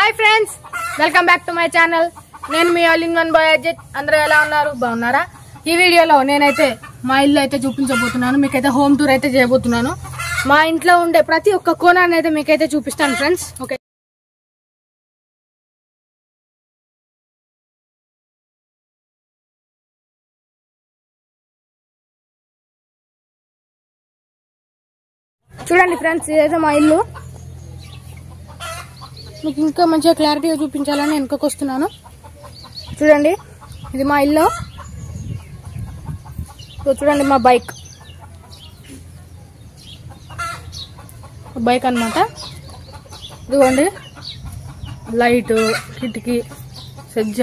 Hi friends, welcome back to my channel. నేను మీ all in one boy Ajith. అందరూ ఎలా ఉన్నారు? బాగున్నారా? ఈ వీడియోలో నేనైతే మా ఇల్లు అయితే చూపించబోతున్నాను. మీకైతే హోమ్ టూర్ అయితే చేయబోతున్నాను. మా ఇంట్లో ఉండే ప్రతి ఒక్క కోణాన్ని అయితే మీకైతే చూపిస్తాను ఫ్రెండ్స్. ఓకే, చూడండి ఫ్రెండ్స్, ఇదైతే మా ఇల్లు. మీకు ఇంకా మంచిగా క్లారిటీగా చూపించాలని వెనుకకు వస్తున్నాను. చూడండి, ఇది మా ఇల్లు. చూడండి, మా బైక్ అన్నమాట. ఇదిగోండి లైట్, కిటికీ, సజ్జ.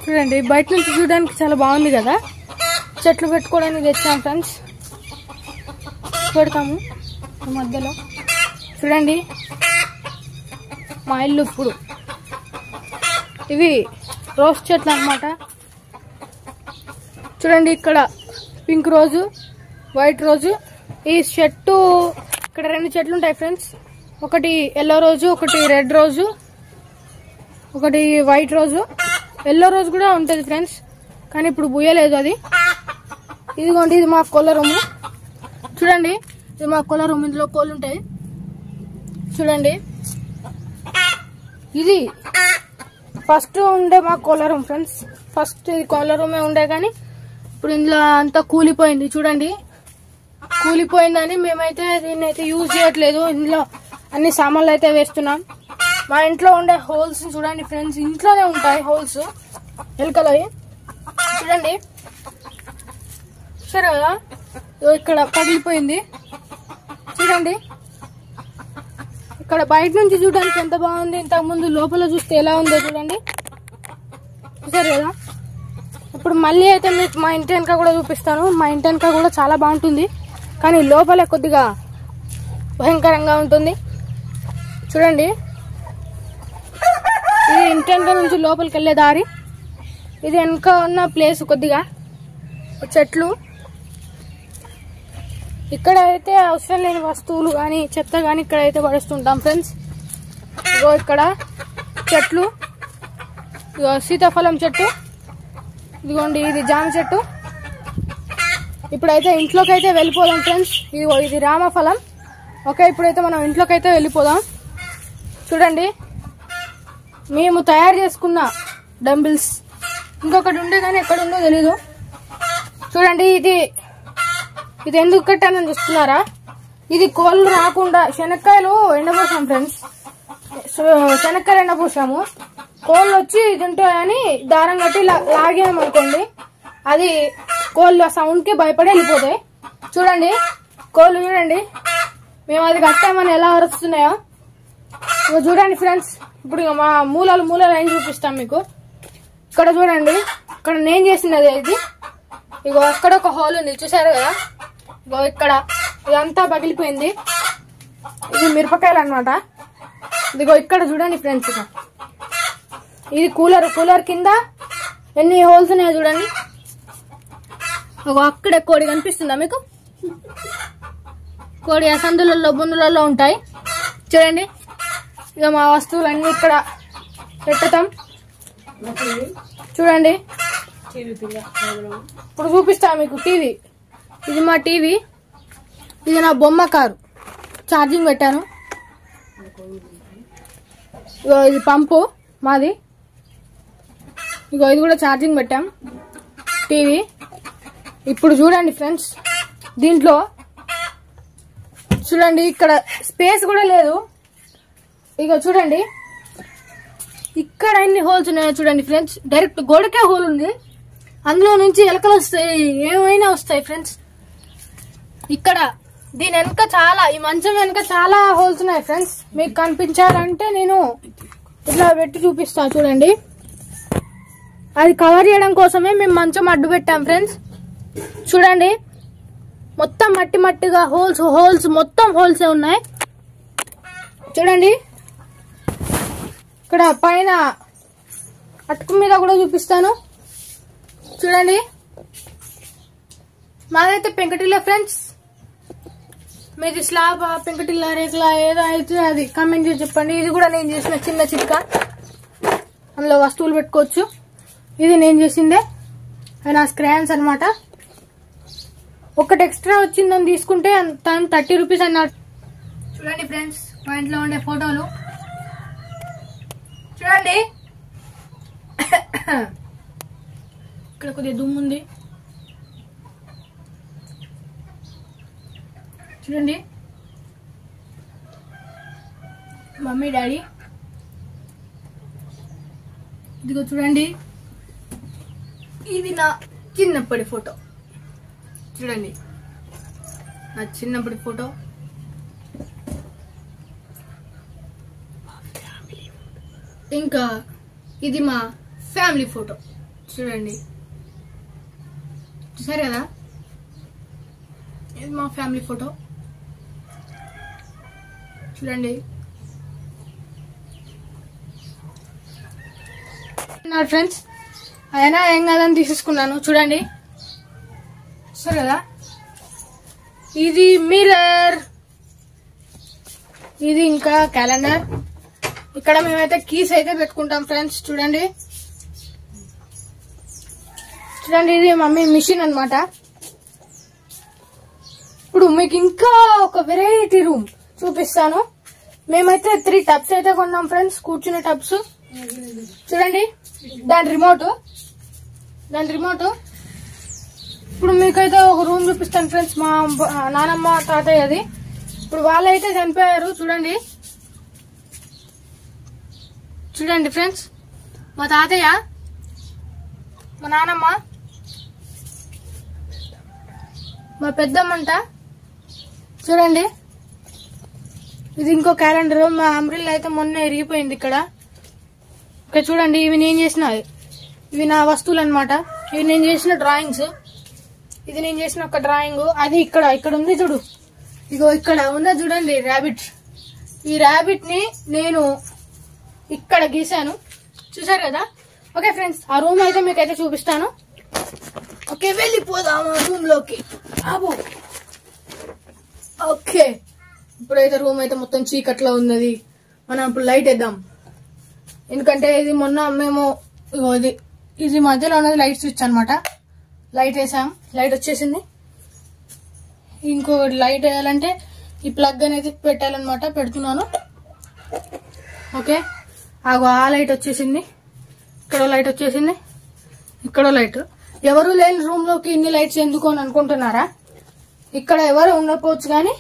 చూడండి, బయట నుంచి చూడడానికి చాలా బాగుంది కదా. చెట్లు పెట్టుకోవడానికి తెచ్చాం ఫ్రెండ్స్, పెడతాము మధ్యలో. చూడండి మా ఇల్లు. ఇప్పుడు ఇవి రోజ్ చెట్లు అన్నమాట. చూడండి, ఇక్కడ పింక్ రోజు, వైట్ రోజు. ఈ చెట్టు ఇక్కడ రెండు చెట్లు ఉంటాయి ఫ్రెండ్స్. ఒకటి ఎల్లో రోజు, ఒకటి రెడ్ రోజు, ఒకటి వైట్ రోజు. ఎల్లో రోజు కూడా ఉంటుంది ఫ్రెండ్స్, కానీ ఇప్పుడు బుయ్యలేదు అది. ఇదిగోండి, ఇది మా కోళ్ళ రూము. చూడండి, ఇది మా కోళ్ళ రూమ్. ఇందులో కోళ్ళు ఉంటాయి. చూడండి, ఇది ఫస్ట్ ఉండే మా కోళ్ళ రూమ్ ఫ్రెండ్స్. ఫస్ట్ ఇది కోళ్ళ రూమే ఉండే, కానీ ఇప్పుడు ఇందులో అంతా కూలిపోయింది. చూడండి, కూలిపోయిందని మేమైతే దీన్ని అయితే యూజ్ చేయట్లేదు. ఇందులో అన్ని సామాన్లు అయితే వేస్తున్నాం. మా ఇంట్లో ఉండే హోల్స్ చూడండి ఫ్రెండ్స్, ఇంట్లోనే ఉంటాయి హోల్స్, ఎలుకలవి. చూడండి, సరే కదా, ఇక్కడ పగిలిపోయింది. చూడండి, ఇక్కడ బయట నుంచి చూడడానికి ఎంత బాగుంది. ఇంతకు ముందు లోపల చూస్తే ఎలా ఉందో చూడండి. చూసారు కదా. ఇప్పుడు మళ్ళీ అయితే మీకు మా ఇంటి వెనక కూడా చూపిస్తాను. మా ఇంటి వెనక కూడా చాలా బాగుంటుంది, కానీ లోపల కొద్దిగా భయంకరంగా ఉంటుంది. చూడండి, ఇది ఇంటి వెనక నుంచి లోపలికి వెళ్ళే దారి. ఇది వెనక ఉన్న ప్లేస్ కొద్దిగా చెట్లు. ఇక్కడ అయితే అవసరం లేని వస్తువులు కానీ చెత్త కానీ ఇక్కడ అయితే పడేస్తుంటాం ఫ్రెండ్స్. ఇగో ఇక్కడ చెట్లు, ఇగో సీతాఫలం చెట్టు, ఇదిగోండి ఇది జామ చెట్టు. ఇప్పుడైతే ఇంట్లోకి అయితే వెళ్ళిపోదాం ఫ్రెండ్స్. ఇదిగో ఇది రామఫలం. ఓకే, ఇప్పుడైతే మనం ఇంట్లోకి అయితే వెళ్ళిపోదాం. చూడండి, మేము తయారు చేసుకున్న డంబిల్స్. ఇంకొకటి ఉండే కానీ ఎక్కడ ఉందో తెలీదు. చూడండి, ఇది ఎందుకు కట్టానని చూస్తున్నారా? ఇది కోళ్ళు రాకుండా శనక్కాయలు ఎండపోసాం ఫ్రెండ్స్. శనక్కాయలు ఎండపోసాము. కోళ్ళు వచ్చి తింటాయని దారం కట్టి లాగాము అనుకోండి, అది కోళ్ళు ఆ సౌండ్ కి భయపడి వెళ్ళిపోతాయి. చూడండి, కోళ్ళు చూడండి, మేము అది కట్టామని ఎలా అరుస్తున్నాయో. చూడండి ఫ్రెండ్స్, ఇప్పుడు మా మూలలు ఏం చూపిస్తాం మీకు. ఇక్కడ చూడండి, ఇక్కడ నేను చేసినది ఇది. ఇగో అక్కడ ఒక హోల్ ఉంది, చూసారు కదా. ఇగో ఇక్కడ ఇదంతా పగిలిపోయింది. ఇది మిరపకాయలు అన్నమాట. ఇదిగో ఇక్కడ చూడండి ఫ్రెండ్స్, ఇది కూలర్ కింద ఎన్ని హోల్స్ ఉన్నాయో చూడండి. అక్కడే కోడి కనిపిస్తుందా మీకు? కోడి ఆ సందులలో బొందులలో ఉంటాయి. చూడండి, ఇక మా వస్తువులన్నీ ఇక్కడ పెట్టుతాం. చూడండి, ఇప్పుడు చూపిస్తా మీకు టీవీ. ఇది మా టీవీ. ఇది నా బొమ్మ కారు, ఛార్జింగ్ పెట్టాను. ఇగో ఇది పంపు మాది. ఇగో ఇది కూడా ఛార్జింగ్ పెట్టాం. టీవీ. ఇప్పుడు చూడండి ఫ్రెండ్స్, దీంట్లో చూడండి ఇక్కడ స్పేస్ కూడా లేదు. ఇగో చూడండి, ఇక్కడ ఎన్ని హోల్స్ ఉన్నాయో చూడండి ఫ్రెండ్స్. డైరెక్ట్ గోడకే హోల్ ఉంది, అందులో నుంచి ఎలకలు వస్తాయి, ఏమైనా వస్తాయి ఫ్రెండ్స్. ఇక్కడ దీని వెనక చాలా, ఈ మంచం వెనక చాలా హోల్స్ ఉన్నాయి ఫ్రెండ్స్. మీకు కనిపించాలంటే నేను ఇట్లా పెట్టి చూపిస్తా. చూడండి, అది కవర్ చేయడం కోసమే మేము మంచం అడ్డు పెట్టాం ఫ్రెండ్స్. చూడండి, మొత్తం మట్టిగా హోల్స్ మొత్తం హోల్సే ఉన్నాయి. చూడండి, ఇక్కడ పైన అటుకు మీద కూడా చూపిస్తాను. చూడండి, మాదైతే పెంకటిల్లే ఫ్రెండ్స్. మీది స్లాబ్ పెంకటిల్లా రేకులా ఏదో అయితే అది కామెంట్ చేసి చెప్పండి. ఇది కూడా నేను చేసిన చిన్న చిట్కా, అందులో వస్తువులు పెట్టుకోవచ్చు. ఇది నేను చేసిందే, అవి నా స్క్రాన్స్ అనమాట. ఒకటి ఎక్స్ట్రా వచ్చిందని తీసుకుంటే తను 30 రూపీస్ అన్నాడు. చూడండి ఫ్రెండ్స్, మా ఇంట్లో ఉండే ఫోటోలు చూడండి. ఇక్కడ కొద్దిగా దుమ్ము ఉంది చూడండి. మమ్మీ డాడీ ఇదిగో చూడండి. ఇది నా చిన్నప్పటి ఫోటో చూడండి, నా చిన్నప్పటి ఫోటో. ఇంకా ఇది మా ఫ్యామిలీ ఫోటో చూడండి, చూసారు కదా. ఇది మా ఫ్యామిలీ ఫోటో చూడండి. నా ఫ్రెండ్స్ అయినా ఏం కాదని తీసేసుకున్నాను చూడండి, చూసారు కదా. ఇది మిర్రర్, ఇది ఇంకా క్యాలెండర్. ఇక్కడ మేమైతే కీస్ అయితే పెట్టుకుంటాం ఫ్రెండ్స్ చూడండి. చూడండి ఇది మమ్మీ మిషన్ అన్నమాట. ఇప్పుడు మీకు ఇంకా ఒక వెరైటీ రూమ్ చూపిస్తాను. మేమైతే 3 టబ్స్ అయితే కొన్నాం ఫ్రెండ్స్, కూర్చునే టబ్స్ చూడండి. దాని రిమోట్ ఇప్పుడు మీకైతే ఒక రూమ్ చూపిస్తాను ఫ్రెండ్స్. మా నానమ్మ తాతయ్యది. ఇప్పుడు వాళ్ళైతే చనిపోయారు చూడండి. చూడండి ఫ్రెండ్స్, మా తాతయ్య, మా నానమ్మ, మా పెద్దమ్మంట చూడండి. ఇది ఇంకో క్యాలెండర్. మా అంబ్రిల్లా అయితే మొన్న ఎరిగిపోయింది ఇక్కడ. ఇక్కడ చూడండి, ఇవి నేను చేసినవి, ఇవి నా వస్తువులు అనమాట. ఇవి నేను చేసిన డ్రాయింగ్స్. ఇది నేను చేసిన ఒక డ్రాయింగ్. అది ఇక్కడ ఉంది చూడు, ఇగో ఇక్కడ ఉందా చూడండి ర్యాబిట్. ఈ ర్యాబిట్ ని నేను ఇక్కడ గీసాను, చూసారు కదా. ఓకే ఫ్రెండ్స్, ఆ రూమ్ అయితే మీకైతే చూపిస్తాను. ఓకే వెళ్ళిపోదాం ఆ రూమ్ లోకి. ఓకే, ఇప్పుడైతే రూమ్ అయితే మొత్తం చీకట్లో ఉన్నది. మనం ఇప్పుడు లైట్ వేద్దాం, ఎందుకంటే ఇది మొన్న మేము ఇది మధ్యలో ఉన్నది లైట్ స్విచ్ అనమాట. లైట్ వేసాం, లైట్ వచ్చేసింది. ఇంకో లైట్ వేయాలంటే ఈ ప్లగ్ అనేది పెట్టాలన్నమాట, పెడుతున్నాను. ఓకే, ఆ లైట్ వచ్చేసింది, ఇక్కడ లైట్ వచ్చేసింది, ఇక్కడ లైట్. ఎవరు లేని రూమ్ లోకి ఇన్ని లైట్స్ ఎందుకు అని అనుకుంటున్నారా? ఇక్కడ ఎవరు ఉండకపోవచ్చు, కానీ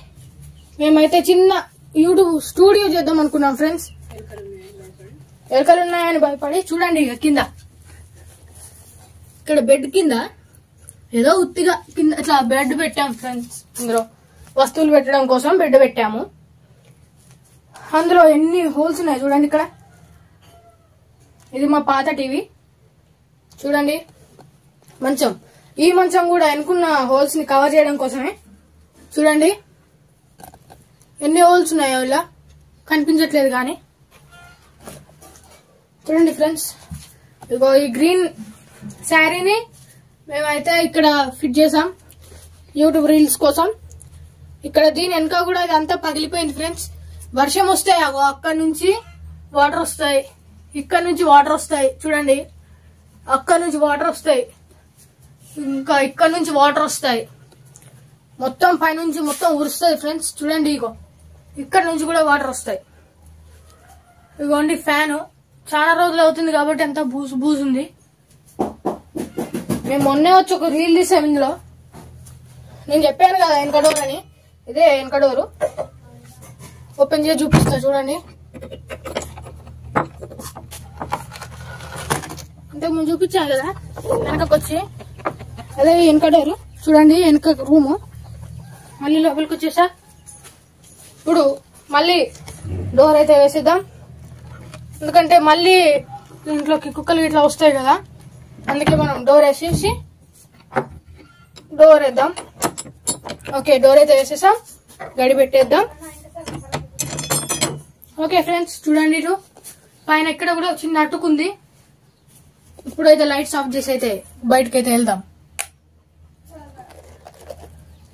మేమైతే చిన్న యూట్యూబ్ స్టూడియో చేద్దాం అనుకున్నాం ఫ్రెండ్స్. ఎలకలు ఉన్నాయని భయపడి చూడండి, ఇక కింద ఇక్కడ బెడ్ కింద ఏదో ఉత్తిగా కింద ఇట్లా బెడ్ పెట్టాం ఫ్రెండ్స్. ఇందులో వస్తువులు పెట్టడం కోసం బెడ్ పెట్టాము. అందులో ఎన్ని హోల్స్ ఉన్నాయి చూడండి. ఇక్కడ ఇది మా పాత టీవీ చూడండి. మంచం, ఈ మంచం కూడా అనుకున్న హోల్స్ ని కవర్ చేయడం కోసమే. చూడండి ఎన్ని హోల్స్ ఉన్నాయో, ఇలా కనిపించట్లేదు కానీ. చూడండి ఫ్రెండ్స్, ఇగో ఈ గ్రీన్ శారీని మేమైతే ఇక్కడ ఫిట్ చేసాం యూట్యూబ్ రీల్స్ కోసం. ఇక్కడ దీని వెనక కూడా ఇదంతా పగిలిపోయింది ఫ్రెండ్స్. వర్షం వస్తే అక్కడి నుంచి వాటర్ వస్తాయి, ఇక్కడ నుంచి వాటర్ వస్తాయి చూడండి. అక్కడి నుంచి వాటర్ వస్తాయి, ఇంకా ఇక్కడ నుంచి వాటర్ వస్తాయి, మొత్తం పైనుంచి మొత్తం ఉరుస్తాయి ఫ్రెండ్స్. చూడండి, ఇగో ఇక్కడ నుంచి కూడా వాటర్ వస్తాయి. ఇగోండి ఫ్యాను, చాలా రోజులు అవుతుంది కాబట్టి అంతా బూజు ఉంది. మేము మొన్నే వచ్చి ఒక రీల్ తీసాం ఇందులో. నేను చెప్పాను కదా వెనక డోర్ అని, ఇదే వెనక డోరు. ఓపెన్ చేసి చూపిస్తా చూడండి. ఇంతకు ముందు చూపించాను కదా వెనకకు వచ్చి, అదే వెనక డోరు చూడండి. వెనక రూము, మళ్ళీ లోపలికి వచ్చేసా. ఇప్పుడు మళ్ళీ డోర్ అయితే వేసేద్దాం, ఎందుకంటే మళ్ళీ ఇంట్లోకి కుక్కలు ఇట్లా వస్తాయి కదా, అందుకే మనం డోర్ వేసేసి డోర్ వేద్దాం. ఓకే, డోర్ అయితే వేసేసాం, గడి పెట్టేద్దాం. ఓకే ఫ్రెండ్స్, చూడండి ఇటు పైన ఇక్కడ కూడా చిన్న అట్టుకుంది. ఇప్పుడైతే లైట్స్ ఆఫ్ చేసి అయితే బయటకైతే వెళ్దాం.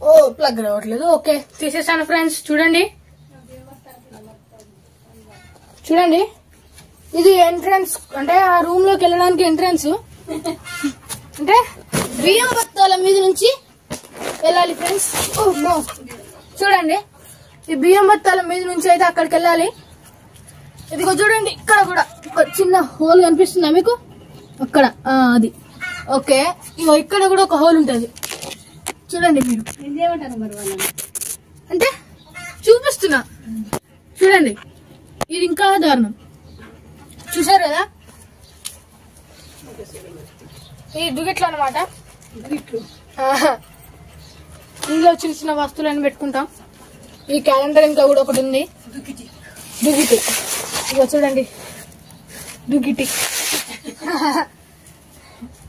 ఓ ప్లగ్ రావట్లేదు. ఓకే తీసేసాను ఫ్రెండ్స్. చూడండి చూడండి ఇది ఎంట్రన్స్, అంటే ఆ రూమ్ లోకి వెళ్ళడానికి ఎంట్రన్స్. అంటే బియ్యం బత్తాల మీద నుంచి వెళ్ళాలి ఫ్రెండ్స్. చూడండి ఈ బియ్యం బత్తాల మీద నుంచి అయితే అక్కడికి వెళ్ళాలి. ఇదిగో చూడండి ఇక్కడ కూడా ఒక చిన్న హోల్ కనిపిస్తుందా మీకు? అక్కడ అది ఓకే. ఇగో ఇక్కడ కూడా ఒక హోల్ ఉంటుంది చూడండి. మీరు ఇదేమంటారు మరి వాళ్ళని? అంటే చూపిస్తున్నా చూడండి. ఇది ఇంకా దారుణం. చూసారు కదా ఈ దుగిట్లు అనమాట. ఇందులో చిన్న చిన్న వస్తువులను పెట్టుకుంటాం. ఈ క్యాలెండర్ ఇంకా కూడా ఒకటి ఉంది, దుగిటి. ఇగో చూడండి దుగిటి.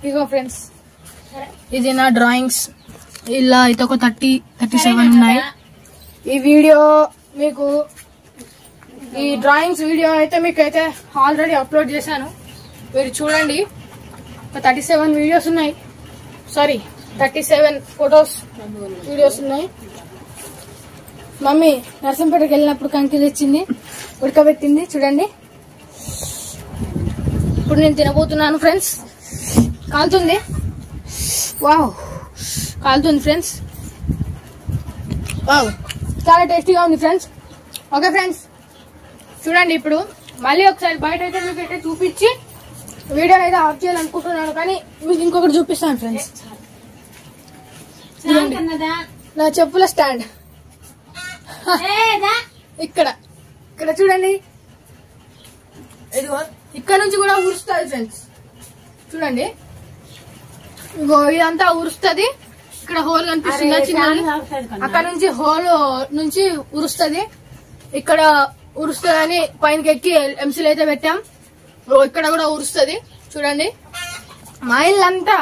ఇగో ఫ్రెండ్స్ ఇది నా డ్రాయింగ్స్. ఇలా అయితే ఒక 37 ఉన్నాయి. ఈ వీడియో మీకు, ఈ డ్రాయింగ్స్ వీడియో అయితే మీకు అయితే ఆల్రెడీ అప్లోడ్ చేశాను. మీరు చూడండి ఒక 37 వీడియోస్ ఉన్నాయి, సారీ 37 ఫొటోస్ వీడియోస్ ఉన్నాయి. మమ్మీ నర్సంపేటకి వెళ్ళినప్పుడు కంకి తెచ్చింది, ఉడకబెట్టింది. చూడండి ఇప్పుడు నేను తినబోతున్నాను ఫ్రెండ్స్. కాలుతుంది, వావ్ కాలుతుంది ఫ్రెండ్స్. వావ్ చాలా టేస్టీగా ఉంది ఫ్రెండ్స్. ఓకే ఫ్రెండ్స్ చూడండి ఇప్పుడు మళ్ళీ ఒకసారి బయట అయితే మీకు అయితే చూపించి వీడియో అయితే ఆఫ్ చేయాలనుకుంటున్నాను, కానీ మీకు ఇంకొకటి చూపిస్తాను ఫ్రెండ్స్. నా చెప్పుల స్టాండ్ ఇక్కడ ఇక్కడ చూడండి. ఇదిగో ఇక్కడ నుంచి కూడా ఉరుస్తుంది ఫ్రెండ్స్. చూడండి ఇగో ఇదంతా ఉరుస్తుంది. ఇక్కడ హోల్ కనిపిస్తుందా చిన్నది? అక్కడ నుంచి హోల్ నుంచి ఉరుస్తుంది. ఇక్కడ ఉరుస్తుందని పైనకి ఎక్కి ఎంసీలు అయితే పెట్టాం. ఇక్కడ కూడా ఉరుస్తుంది చూడండి. మా ఇల్లు అంతా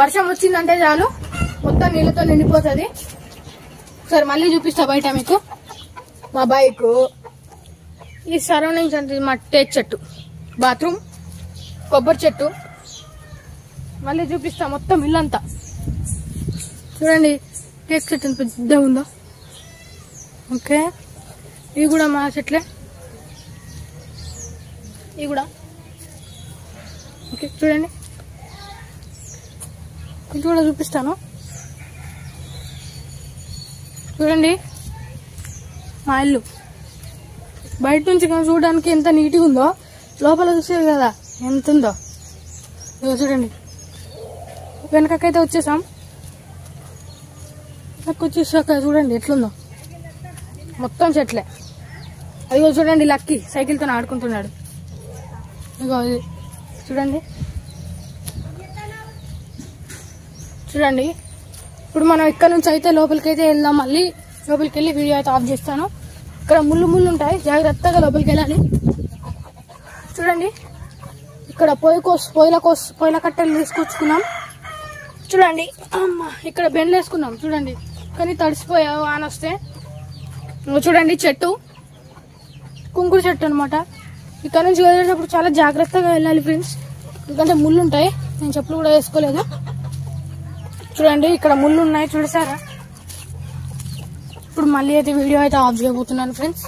వర్షం వచ్చిందంటే చాలు మొత్తం నీళ్ళతో నిండిపోతుంది. ఒకసారి మళ్ళీ చూపిస్తా బయట మీకు మా బైక్. ఈ సరౌండింగ్స్ అంటే మా టేక్ చెట్టు, బాత్రూమ్, కొబ్బరి చెట్టు. మళ్ళీ చూపిస్తా మొత్తం ఇల్లంతా. చూడండి టేక్ చెట్టు ఎంత పెద్ద ఉందో. ఓకే ఇవి కూడా మా చెట్లే, ఇవి కూడా ఓకే. చూడండి ఇది కూడా చూపిస్తాను. చూడండి మా ఇల్లు బయట నుంచి చూడడానికి ఎంత నీట్గా ఉందో, లోపల చూసేది కదా ఎంత ఉందో. ఇదిగో చూడండి వెనకకైతే వచ్చేసాం. వెనక్కి వచ్చేసాక చూడండి ఎట్లుందో, మొత్తం చెట్లే. అదిగో చూడండి లక్కీ సైకిల్తో ఆడుకుంటున్నాడు. ఇదిగో ఇది చూడండి. చూడండి ఇప్పుడు మనం ఇక్కడ నుంచి అయితే లోపలికి అయితే వెళ్దాం. మళ్ళీ లోపలికి వెళ్ళి వీడియో అయితే ఆఫ్ చేస్తాను. ఇక్కడ ముళ్ళు ఉంటాయి, జాగ్రత్తగా లోపలికి వెళ్ళాలి. చూడండి ఇక్కడ పొయ్యిల కట్టెలు తీసుకొచ్చుకున్నాం. చూడండి అమ్మ ఇక్కడ బెండ్లు వేసుకున్నాం. చూడండి కానీ తడిసిపోయా వాన వస్తే. చూడండి చెట్టు కుంకుడు చెట్టు అనమాట. ఇక్కడ నుంచి వెళ్ళేటప్పుడు చాలా జాగ్రత్తగా వెళ్ళాలి ఫ్రెండ్స్, ఎందుకంటే ముళ్ళు ఉంటాయి. నేను చెప్పులు కూడా వేసుకోలేదు. చూడండి ఇక్కడ ముళ్ళు ఉన్నాయి చూసారా. ఇప్పుడు మళ్ళీ అయితే వీడియో అయితే ఆఫ్ చేయబోతున్నాను ఫ్రెండ్స్.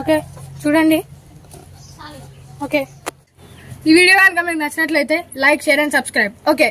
ఓకే చూడండి. ఓకే ఈ వీడియో కనుక మీకు నచ్చినట్లయితే like, share and subscribe. Okay.